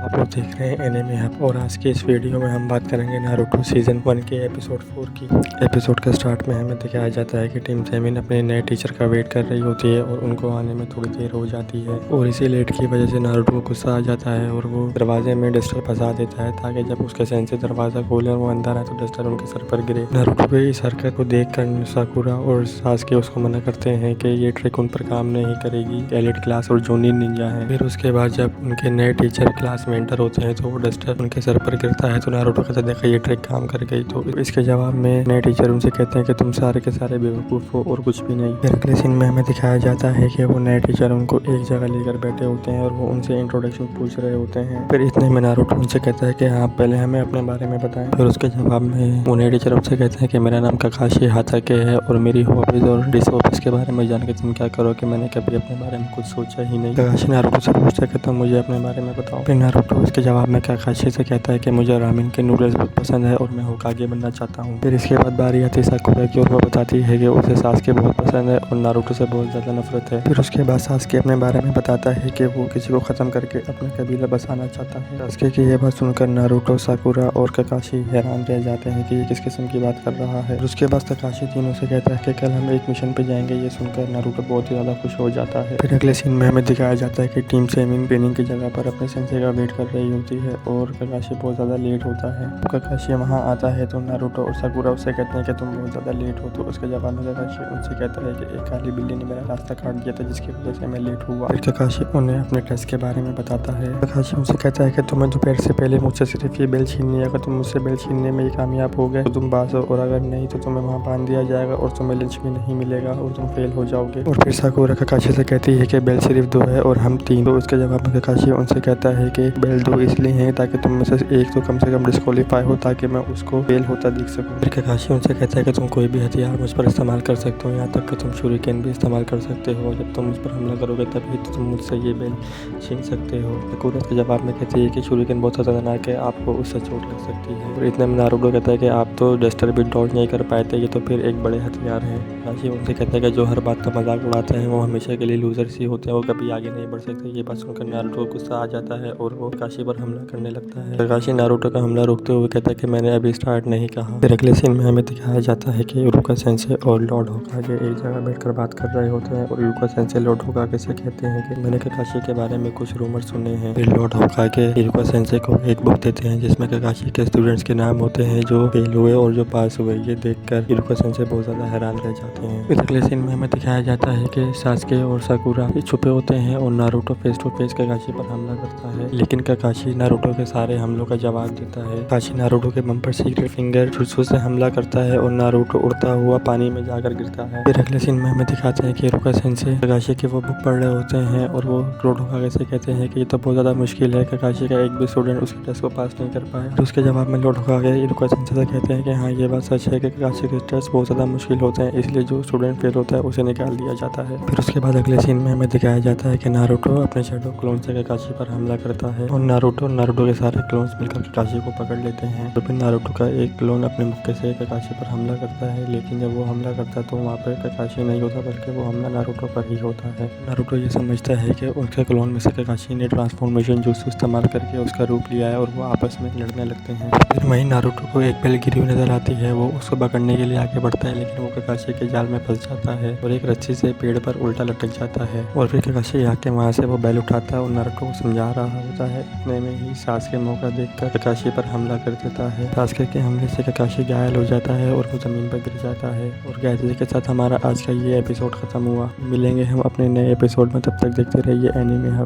आप लोग देख रहे हैं एनिमे हब और आज की इस वीडियो में हम बात करेंगे नारुतो सीजन 1 के एपिसोड 4 की। एपिसोड के स्टार्ट में हमें दिखाया जाता है कि टीम सेमिन अपने नए टीचर का वेट कर रही होती है और उनको आने में थोड़ी देर हो जाती है और इसी लेट की वजह से नारुतो को गुस्सा आ जाता है और वो दरवाजे में डस्टर फंसा देता है ताकि जब उसके सेंसे दरवाजा खोले और वो अंदर आए तो डस्टर उनके सर पर गिरे। नारुतो के इस हरकत को देखकर साकुरा और सासुके उसको मना करते हैं कि ये ट्रिक उन पर काम नहीं करेगी, एलिट क्लास और जोनिन निंजा है। फिर उसके बाद जब उनके नए टीचर क्लास में एंटर होते हैं तो वो डस्टर उनके सर पर गिरता है तो नारुतो कहता है देखा ये ट्रिक काम कर गई। तो इसके जवाब में नए टीचर उनसे कहते हैं कि तुम सारे के सारे बेवकूफ़ हो और कुछ भी नहीं। फिर अगले सीन में हमें दिखाया जाता है कि वो नए टीचर उनको एक जगह लेकर बैठे होते हैं और वो उनसे इंट्रोडक्शन पूछ रहे होते हैं। फिर इतने में नारुतो उनसे कहता है कि हाँ पहले हमें अपने बारे में बताएं। फिर उसके जवाब में वो नए टीचर उनसे कहते हैं कि मेरा नाम काकाशी हाताके है और मेरी हॉबीज और डिसहॉबीज के बारे में जान के तुम क्या करो कि मैंने कभी अपने बारे में कुछ सोचा ही नहीं। काकाशी नारुतो से पूछता है कि तुम मुझे अपने बारे में बताओ। फिर नारुतो इसके जवाब में काकाशी से कहता है कि मुझे रामेन के नूडल्स बहुत पसंद है और मैं होकागे बनना चाहता हूँ। फिर इसके बाद बारी आती है साकुरा की और वो बताती है कि उसे सासुके बहुत पसंद है और नारुतो से बहुत ज़्यादा नफरत है। फिर उसके बाद सासुके अपने बारे में बताता है कि वो किसी को ख़त्म करके अपना कबीला बसाना चाहता है। सासुके की यह बात सुनकर नारुतो, साकुरा और काकाशी हैरान रह जाते हैं कि ये किस किस्म की बात कर रहा है। उसके बाद काकाशी तीनों से कहता है कि कल हम एक मिशन पे जाएंगे। ये सुनकर नारुतो बहुत ही ज़्यादा खुश हो जाता है। फिर अगले सीन में हमें दिखाया जाता है कि टीम सेमिन ट्रेनिंग की जगह पर अपने सेंसे का वेट कर रही होती है और काकाशी बहुत ज़्यादा लेट होता है। काकाशी वहाँ आता है तो नारुतो और साकुरा उससे कहते हैं कि तुम बहुत ज़्यादा लेट हो। तो उसके जवाब में काकाशी उनसे कहता है कि एक काली बिल्ली ने मेरा रास्ता काट दिया था जिसकी वजह से मैं लेट हुआ। फिर काकाशी उन्हें अपने टेस्ट के बारे में बताता है। काकाशी उनसे कहता है कि तुम्हें दोपहर से पहले मुझसे सिर्फ ये बेल छीननी है। अगर तुम मुझसे बेल छीनने में ही कामयाब हो गए तो तुम पास हो और अगर नहीं तो तुम्हें वहाँ बांध दिया जाएगा और तुम्हें लंच भी नहीं मिलेगा और तुम फेल हो जाओगे। और फिर साकुरा काकाशी से कहती है कि बेल सिर्फ 2 है और हम 3। तो उसके जवाब में काकाशी उनसे कहता है कि बेल 2 इसलिए है ताकि तुम में से एक तो कम से कम डिस्क्वालीफाई हो ताकि मैं उसको फेल होता दिख सकूं। फिर काकाशी उनसे कहता है कि तुम कोई भी हथियार मुझ पर इस्तेमाल कर सकते हो, यहाँ तक कि तुम शूरिकेन भी इस्तेमाल कर सकते हो। जब तुम मुझ पर हमला करोगे तभी तो तुम मुझसे ये बेल छीन सकते हो। साकुरा के जवाब में कहती है कि शूरिकेन बहुत खतरनाक है, आपको उससे चोट लग सकती है। और इतने में नारुतो कहता है कि आप तो डस्टर भी डॉज नहीं कर पाए थे, ये तो फिर एक बड़े हथियार है। काकाशी उनसे कहता है कि जो हर बात का मजाक उड़ाते हैं वो हमेशा के लिए लूजर ही होते हैं, वो कभी आगे नहीं बढ़ सकते। ये बात सुनकर नारुतो को गुस्सा आ जाता है और वो काकाशी पर हमला करने लगता है। काकाशी नारुतो का हमला रोकते हुए कहता है कि मैंने अभी स्टार्ट नहीं कहा। फिर अगले सीन में हमें दिखाया जाता है कि इरुका सेंसे और लॉर्ड होकागे एक जगह बैठकर बात कर रहे होते हैं और इरुका सेंसे लॉर्ड होकागे से कहते हैं कि मैंने काकाशी के बारे में कुछ रूमर सुने हैं। फिर लॉर्ड होकागे इरुका सेंसे को एक बुक देते हैं जिसमें काकाशी के स्टूडेंट्स के नाम होते हैं जो फेल हुए और जो पास हुए। ये देखकर इरुका सेंसे बहुत ज़्यादा हैरान रह जाते हैं। फिर अगले सीन में हमें दिखाया जाता है कि सासुके और साकुरा छुपे होते हैं और Naruto face to face Kakashi पर हमला करता है, लेकिन काकाशी नारुतो के सारे हमलों का जवाब देता है। काकाशी नारुतो के बम पर सीक्रेट फिंगर जुत्सु से हमला करता है और नारुतो उड़ता हुआ पानी में जाकर गिरता है। फिर अगले सीन में हमें दिखाते हैं कि इरुका सेंसे काकाशी की वो बुक पढ़ रहे होते हैं और वो लॉर्ड होकागे से कहते हैं कि ये तो बहुत ज़्यादा मुश्किल है, काकाशी का एक भी स्टूडेंट उसके टेस्ट को पास नहीं कर पाया। तो उसके जवाब में लॉर्ड होकागे इरुका सेंसे से कहते हैं कि हाँ ये बात सच है कि काकाशी के टेस्ट बहुत ज़्यादा मुश्किल होते हैं, इसलिए जो स्टूडेंट फेल होता है उसे निकाल दिया जाता है। फिर उसके बाद अगले सीन में हमें दिखाया जाता है कि नारुतो अपने शैडो क्लोन से काकाशी पर हमला करता है और नारुतो के सारे क्लोन्स मिलकर काकाशी को पकड़ लेते हैं। तो फिर नारुतो का एक क्लोन अपने मुक्के से काकाशी पर हमला करता है, लेकिन जब वो हमला करता है तो वहाँ पर काकाशी नहीं होता बल्कि वो हमला नारुतो पर ही होता है। नारुतो ये समझता है कि उसके क्लोन में से काकाशी ने ट्रांसफॉर्मेशन जुत्सु इस्तेमाल करके उसका रूप लिया है और वो आपस में लड़ने लगते हैं। फिर वहीं नारुतो को एक बेल गिरी हुई नजर आती है, वो उसको पकड़ने के लिए आगे बढ़ता है लेकिन वो काकाशी के जाल में फंस जाता है और एक रस्सी से पेड़ पर उल्टा लटक जाता है। और फिर काकाशी आके वहाँ से वो बेल उठाता है और नारुतो को समझा रहा होता है। इतने में ही सासुके मौका देखकर काकाशी पर हमला कर देता है। सासुके के हमले से काकाशी घायल हो जाता है और वो जमीन पर गिर जाता है। और गाइस के साथ हमारा आज का ये एपिसोड खत्म हुआ। मिलेंगे हम अपने नए एपिसोड में, तब तक देखते रहिए एनिमे हब।